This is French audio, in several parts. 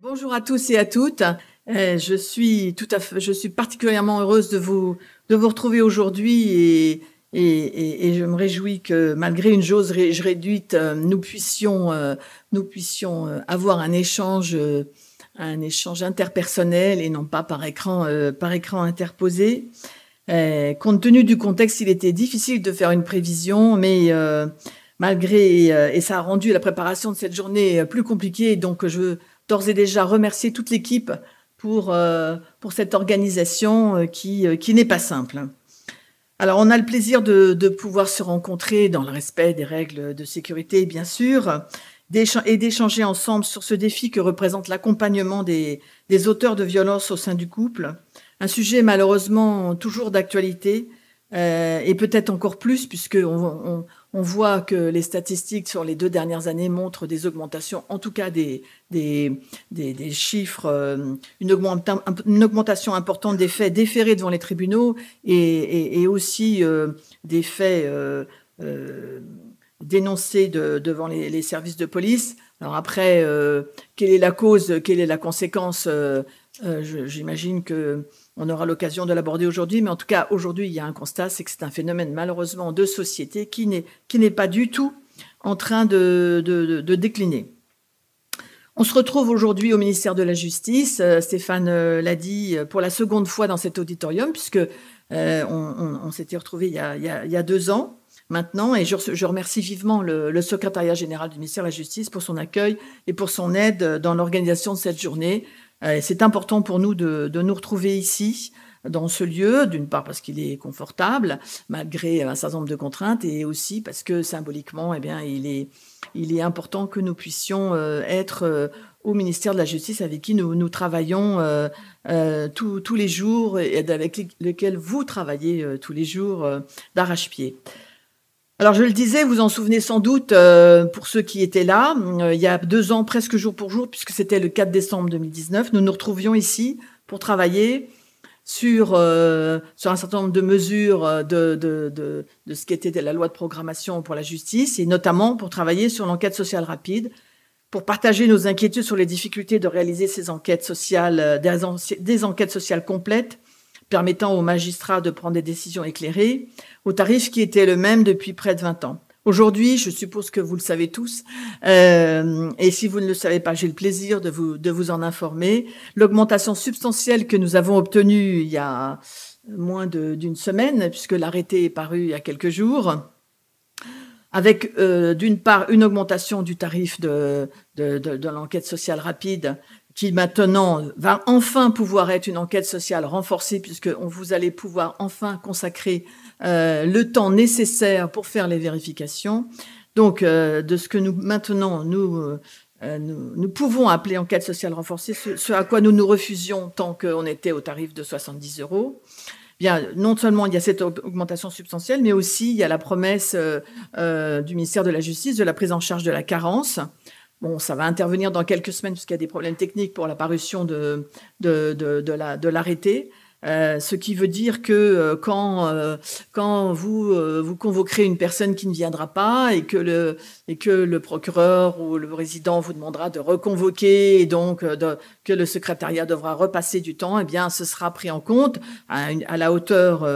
Bonjour à tous et à toutes. Je suis particulièrement heureuse de vous retrouver aujourd'hui et je me réjouis que malgré une jauge réduite, nous puissions avoir un échange interpersonnel et non pas par écran interposé. Compte tenu du contexte, il était difficile de faire une prévision, mais et ça a rendu la préparation de cette journée plus compliquée. Donc, je veux d'ores et déjà remercier toute l'équipe pour cette organisation qui n'est pas simple. Alors, on a le plaisir de pouvoir se rencontrer dans le respect des règles de sécurité, bien sûr, et d'échanger ensemble sur ce défi que représente l'accompagnement des auteurs de violences au sein du couple. Un sujet malheureusement toujours d'actualité et peut-être encore plus puisqu'on voit que les statistiques sur les 2 dernières années montrent des augmentations, en tout cas des chiffres, une augmentation importante des faits déférés devant les tribunaux et aussi des faits dénoncés devant les services de police. Alors après, quelle est la cause, quelle est la conséquence j'imagine qu'on aura l'occasion de l'aborder aujourd'hui, mais en tout cas, aujourd'hui, il y a un constat, c'est que c'est un phénomène malheureusement de société qui n'est pas du tout en train de décliner. On se retrouve aujourd'hui au ministère de la Justice, Stéphane l'a dit, pour la seconde fois dans cet auditorium, puisque on s'était retrouvés il y a 2 ans maintenant, et je remercie vivement le secrétariat général du ministère de la Justice pour son accueil et pour son aide dans l'organisation de cette journée. C'est important pour nous de nous retrouver ici, dans ce lieu, d'une part parce qu'il est confortable, malgré un certain nombre de contraintes, et aussi parce que symboliquement, il est important que nous puissions être au ministère de la Justice avec qui nous travaillons tous les jours et avec lesquels vous travaillez tous les jours d'arrache-pied. Alors, je le disais, vous en souvenez sans doute, pour ceux qui étaient là, il y a 2 ans, presque jour pour jour, puisque c'était le 4 décembre 2019, nous nous retrouvions ici pour travailler sur un certain nombre de mesures de ce qu'était la loi de programmation pour la justice, et notamment pour travailler sur l'enquête sociale rapide, pour partager nos inquiétudes sur les difficultés de réaliser ces enquêtes sociales, des enquêtes sociales complètes, permettant aux magistrats de prendre des décisions éclairées, au tarif qui était le même depuis près de 20 ans. Aujourd'hui, je suppose que vous le savez tous, et si vous ne le savez pas, j'ai le plaisir de vous en informer. L'augmentation substantielle que nous avons obtenue il y a moins d'une semaine, puisque l'arrêté est paru il y a quelques jours, avec d'une part une augmentation du tarif de l'enquête sociale rapide, qui maintenant va enfin pouvoir être une enquête sociale renforcée, puisque vous allez pouvoir enfin consacrer le temps nécessaire pour faire les vérifications. Donc, de ce que nous pouvons appeler enquête sociale renforcée, ce à quoi nous nous refusions tant qu'on était au tarif de 70 €. Bien, non seulement il y a cette augmentation substantielle, mais aussi il y a la promesse du ministère de la Justice de la prise en charge de la carence. Bon, ça va intervenir dans quelques semaines puisqu'il y a des problèmes techniques pour la parution de l'arrêté. Ce qui veut dire que quand vous convoquerez une personne qui ne viendra pas et que le procureur ou le résident vous demandera de reconvoquer et donc que le secrétariat devra repasser du temps, eh bien, ce sera pris en compte à la hauteur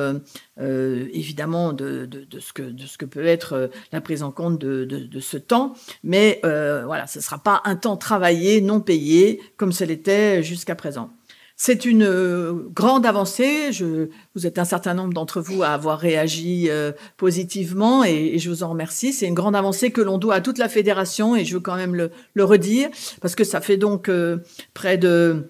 évidemment de ce que peut être la prise en compte de ce temps, mais voilà, ce ne sera pas un temps travaillé non payé comme ce l'était jusqu'à présent. C'est une grande avancée. Vous êtes un certain nombre d'entre vous à avoir réagi positivement et je vous en remercie. C'est une grande avancée que l'on doit à toute la fédération et je veux quand même le redire parce que ça fait donc près de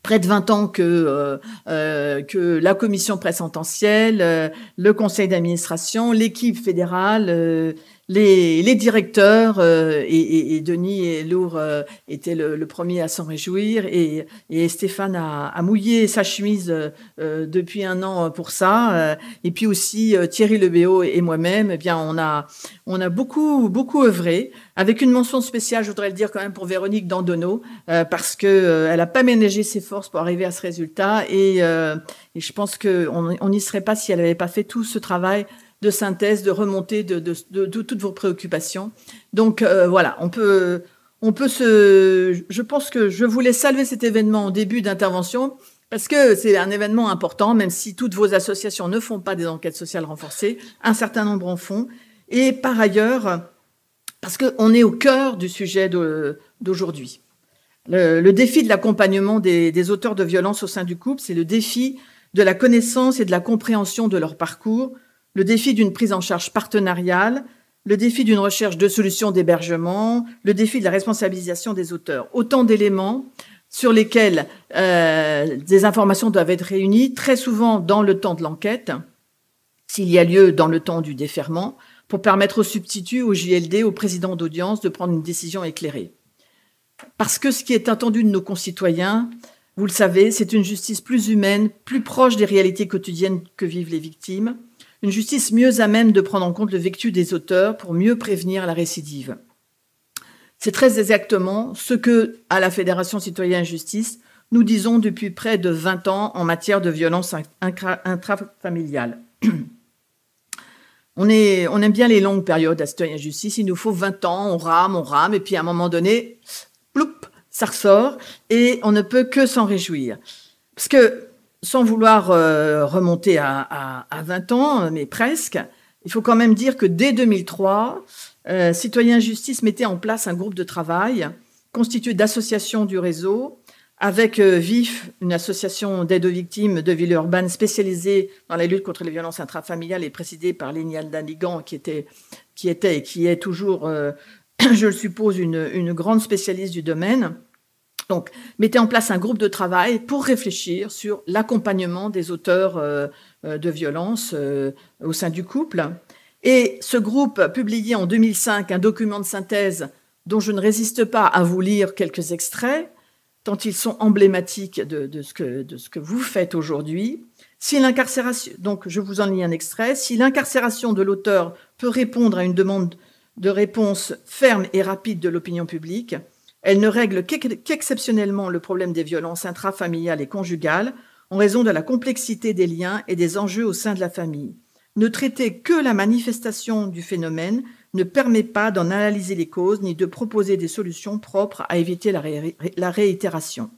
20 ans que la commission présententielle, le conseil d'administration, l'équipe fédérale, les directeurs et Denis Lourd était le premier à s'en réjouir et Stéphane a mouillé sa chemise depuis 1 an pour ça et puis aussi Thierry Lebéo et moi-même, eh bien on a beaucoup œuvré avec une mention spéciale, je voudrais le dire quand même pour Véronique Dandonneau parce que elle a pas ménagé ses forces pour arriver à ce résultat et je pense qu'on n'y serait pas si elle n'avait pas fait tout ce travail de synthèse, de remontée de toutes vos préoccupations. Donc voilà, on peut je pense que je voulais saluer cet événement en début d'intervention parce que c'est un événement important, même si toutes vos associations ne font pas des enquêtes sociales renforcées, un certain nombre en font. Et par ailleurs, parce qu'on est au cœur du sujet d'aujourd'hui. Le défi de l'accompagnement des auteurs de violences au sein du couple, c'est le défi de la connaissance et de la compréhension de leur parcours, le défi d'une prise en charge partenariale, le défi d'une recherche de solutions d'hébergement, le défi de la responsabilisation des auteurs. Autant d'éléments sur lesquels des informations doivent être réunies, très souvent dans le temps de l'enquête, s'il y a lieu dans le temps du déferment, pour permettre aux substituts, au JLD, au président d'audience de prendre une décision éclairée. Parce que ce qui est attendu de nos concitoyens, vous le savez, c'est une justice plus humaine, plus proche des réalités quotidiennes que vivent les victimes, une justice mieux à même de prendre en compte le vécu des auteurs pour mieux prévenir la récidive. C'est très exactement ce que, à la Fédération Citoyenne Justice, nous disons depuis près de 20 ans en matière de violence intrafamiliale. On aime bien les longues périodes à Citoyen Justice. Il nous faut 20 ans, on rame, et puis à un moment donné, ploup, ça ressort, et on ne peut que s'en réjouir. Parce que, sans vouloir remonter à 20 ans, mais presque, il faut quand même dire que dès 2003, Citoyen Justice mettait en place un groupe de travail constitué d'associations du réseau, avec VIF, une association d'aide aux victimes de Villeurbanne spécialisée dans la lutte contre les violences intrafamiliales et présidée par Lénial Danigan, qui était et qui est toujours, je le suppose, une grande spécialiste du domaine. Donc, mettez en place un groupe de travail pour réfléchir sur l'accompagnement des auteurs de violences au sein du couple. Et ce groupe a publié en 2005 un document de synthèse dont je ne résiste pas à vous lire quelques extraits, tant ils sont emblématiques de ce que vous faites aujourd'hui. Si l'incarcération, donc je vous en lis un extrait, si l'incarcération de l'auteur peut répondre à une demande de réponse ferme et rapide de l'opinion publique, elle ne règle qu'exceptionnellement le problème des violences intrafamiliales et conjugales en raison de la complexité des liens et des enjeux au sein de la famille. Ne traiter que la manifestation du phénomène ne permet pas d'en analyser les causes ni de proposer des solutions propres à éviter la réitération.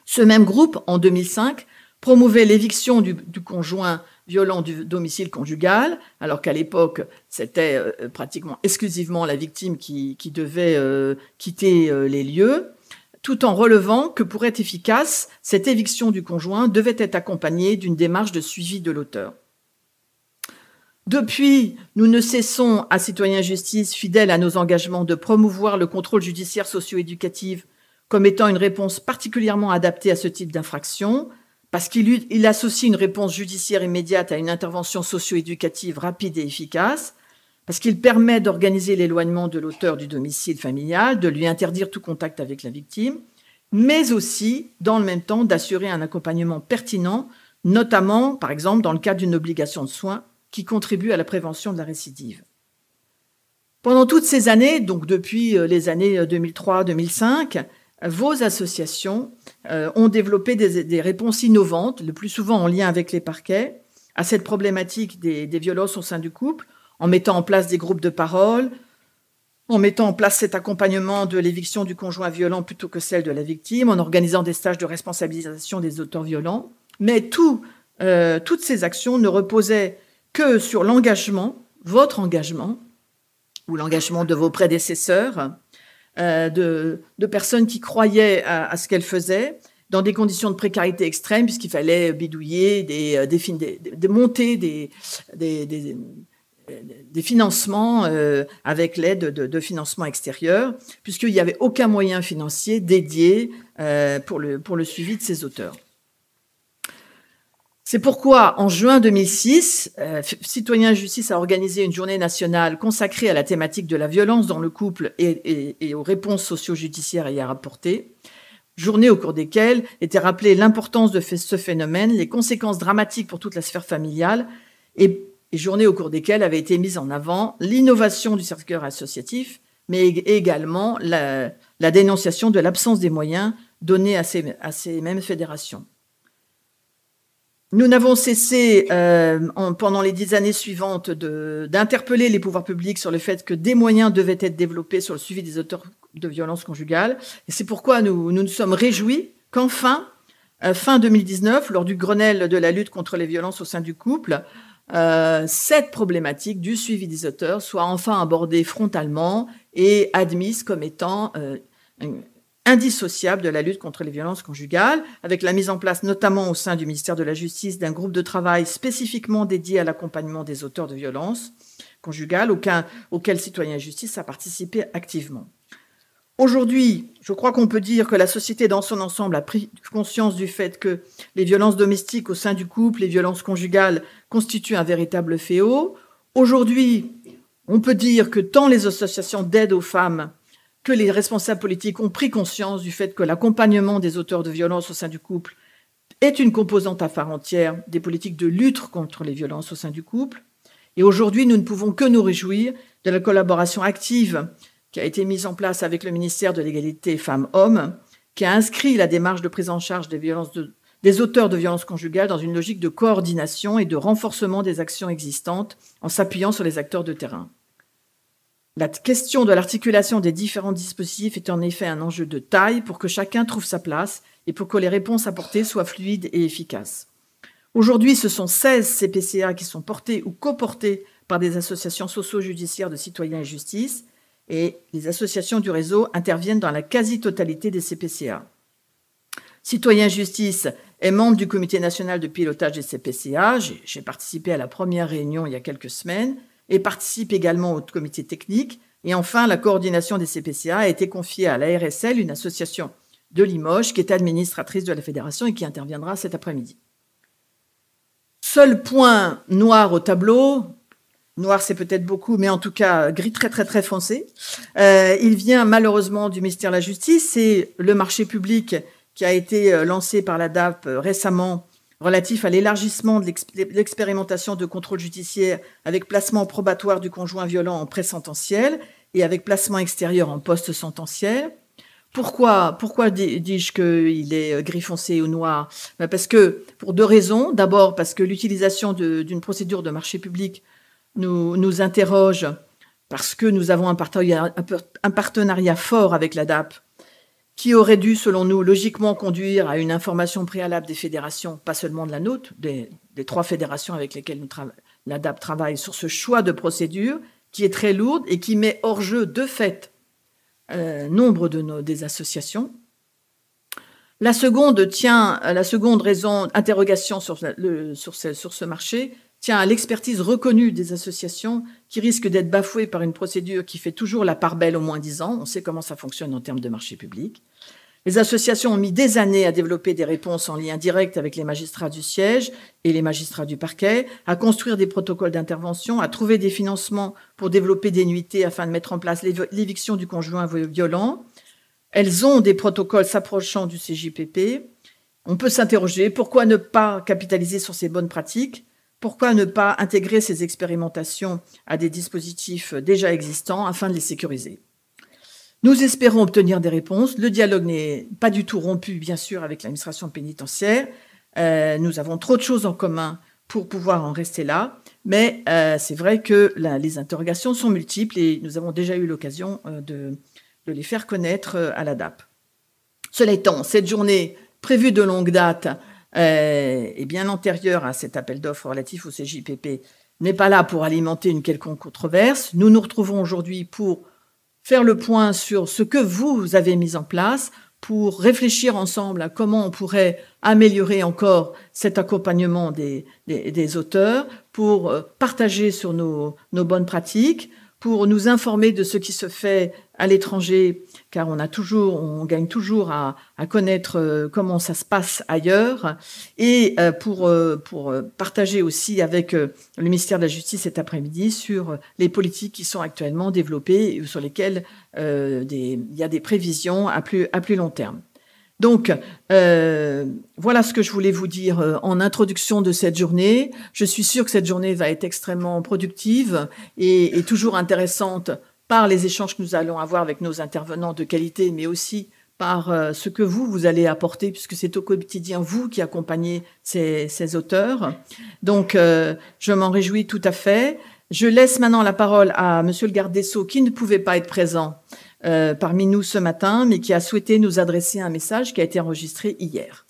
Ce même groupe, en 2005, promouvait l'éviction du conjoint violent du domicile conjugal, alors qu'à l'époque, c'était pratiquement exclusivement la victime qui devait quitter les lieux, tout en relevant que pour être efficace, cette éviction du conjoint devait être accompagnée d'une démarche de suivi de l'auteur. Depuis, nous ne cessons, à Citoyen Justice, fidèles à nos engagements, de promouvoir le contrôle judiciaire socio-éducatif comme étant une réponse particulièrement adaptée à ce type d'infraction, parce qu'il associe une réponse judiciaire immédiate à une intervention socio-éducative rapide et efficace, parce qu'il permet d'organiser l'éloignement de l'auteur du domicile familial, de lui interdire tout contact avec la victime, mais aussi, dans le même temps, d'assurer un accompagnement pertinent, notamment, par exemple, dans le cadre d'une obligation de soins qui contribue à la prévention de la récidive. Pendant toutes ces années, donc depuis les années 2003-2005, vos associations ont développé des réponses innovantes, le plus souvent en lien avec les parquets, à cette problématique des violences au sein du couple, en mettant en place des groupes de parole, en mettant en place cet accompagnement de l'éviction du conjoint violent plutôt que celle de la victime, en organisant des stages de responsabilisation des auteurs violents. Mais toutes ces actions ne reposaient que sur l'engagement, votre engagement, ou l'engagement de vos prédécesseurs, de personnes qui croyaient à ce qu'elles faisaient, dans des conditions de précarité extrême, puisqu'il fallait bidouiller, monter des financements avec l'aide de financements extérieurs, puisqu'il n'y avait aucun moyen financier dédié pour le suivi de ces auteurs. C'est pourquoi, en juin 2006, Citoyen Justice a organisé une journée nationale consacrée à la thématique de la violence dans le couple et aux réponses socio-judiciaires y à rapporter, journée au cours desquelles était rappelée l'importance de ce phénomène, les conséquences dramatiques pour toute la sphère familiale, et journée au cours desquelles avait été mise en avant l'innovation du secteur associatif, mais également la dénonciation de l'absence des moyens donnés à ces mêmes fédérations. Nous n'avons cessé, pendant les 10 années suivantes, d'interpeller les pouvoirs publics sur le fait que des moyens devaient être développés sur le suivi des auteurs de violences conjugales. Et c'est pourquoi nous nous sommes réjouis qu'enfin, fin 2019, lors du Grenelle de la lutte contre les violences au sein du couple, cette problématique du suivi des auteurs soit enfin abordée frontalement et admise comme étant indissociable de la lutte contre les violences conjugales, avec la mise en place notamment au sein du ministère de la Justice d'un groupe de travail spécifiquement dédié à l'accompagnement des auteurs de violences conjugales, auquel Citoyens et Justice a participé activement. Aujourd'hui, je crois qu'on peut dire que la société dans son ensemble a pris conscience du fait que les violences domestiques au sein du couple, les violences conjugales constituent un véritable fléau. Aujourd'hui, on peut dire que tant les associations d'aide aux femmes que les responsables politiques ont pris conscience du fait que l'accompagnement des auteurs de violences au sein du couple est une composante à part entière des politiques de lutte contre les violences au sein du couple. Et aujourd'hui, nous ne pouvons que nous réjouir de la collaboration active qui a été mise en place avec le ministère de l'Égalité Femmes-Hommes, qui a inscrit la démarche de prise en charge des auteurs de violences conjugales dans une logique de coordination et de renforcement des actions existantes en s'appuyant sur les acteurs de terrain. La question de l'articulation des différents dispositifs est en effet un enjeu de taille pour que chacun trouve sa place et pour que les réponses apportées soient fluides et efficaces. Aujourd'hui, ce sont 16 CPCA qui sont portés ou coportés par des associations socio-judiciaires de Citoyens et Justice, et les associations du réseau interviennent dans la quasi-totalité des CPCA. Citoyens et Justice est membre du comité national de pilotage des CPCA. J'ai participé à la première réunion il y a quelques semaines et participe également au comité technique. Et enfin, la coordination des CPCA a été confiée à l'ARSL, une association de Limoges, qui est administratrice de la fédération et qui interviendra cet après-midi. Seul point noir au tableau, noir c'est peut-être beaucoup, mais en tout cas gris très très très foncé, il vient malheureusement du ministère de la Justice. C'est le marché public qui a été lancé par la DAP récemment, relatif à l'élargissement de l'expérimentation de contrôle judiciaire avec placement probatoire du conjoint violent en pré-sententiel et avec placement extérieur en post-sententiel. Pourquoi dis-je qu'il est gris foncé ou noir? Parce que, pour deux raisons. D'abord, parce que l'utilisation d'une procédure de marché public nous interroge, parce que nous avons un partenariat fort avec la DAP, qui aurait dû, selon nous, logiquement conduire à une information préalable des fédérations, pas seulement de la nôtre, des 3 fédérations avec lesquelles la DAP travaille sur ce choix de procédure, qui est très lourde et qui met hors jeu, de fait, nombre des associations. La seconde raison, interrogation sur ce marché, tient à l'expertise reconnue des associations qui risquent d'être bafouées par une procédure qui fait toujours la part belle au moins 10 ans. On sait comment ça fonctionne en termes de marché public. Les associations ont mis des années à développer des réponses en lien direct avec les magistrats du siège et les magistrats du parquet, à construire des protocoles d'intervention, à trouver des financements pour développer des nuitées afin de mettre en place l'éviction du conjoint violent. Elles ont des protocoles s'approchant du CJPP. On peut s'interroger, pourquoi ne pas capitaliser sur ces bonnes pratiques ? Pourquoi ne pas intégrer ces expérimentations à des dispositifs déjà existants afin de les sécuriser? Nous espérons obtenir des réponses. Le dialogue n'est pas du tout rompu, bien sûr, avec l'administration pénitentiaire. Nous avons trop de choses en commun pour pouvoir en rester là. Mais c'est vrai que les interrogations sont multiples et nous avons déjà eu l'occasion de les faire connaître à la DAP. Cela étant, cette journée prévue de longue date et bien antérieure à cet appel d'offres relatif au CJPP n'est pas là pour alimenter une quelconque controverse. Nous nous retrouvons aujourd'hui pour faire le point sur ce que vous avez mis en place, pour réfléchir ensemble à comment on pourrait améliorer encore cet accompagnement des auteurs, pour partager sur nos bonnes pratiques, pour nous informer de ce qui se fait à l'étranger, car on gagne toujours à connaître comment ça se passe ailleurs, et pour partager aussi avec le ministère de la Justice cet après-midi sur les politiques qui sont actuellement développées et sur lesquelles il y a des prévisions à plus long terme. Donc, voilà ce que je voulais vous dire en introduction de cette journée. Je suis sûre que cette journée va être extrêmement productive et toujours intéressante par les échanges que nous allons avoir avec nos intervenants de qualité, mais aussi par ce que vous allez apporter, puisque c'est au quotidien vous qui accompagnez ces auteurs. Donc, je m'en réjouis tout à fait. Je laisse maintenant la parole à Monsieur le garde des Sceaux, qui ne pouvait pas être présent, parmi nous ce matin, mais qui a souhaité nous adresser un message qui a été enregistré hier.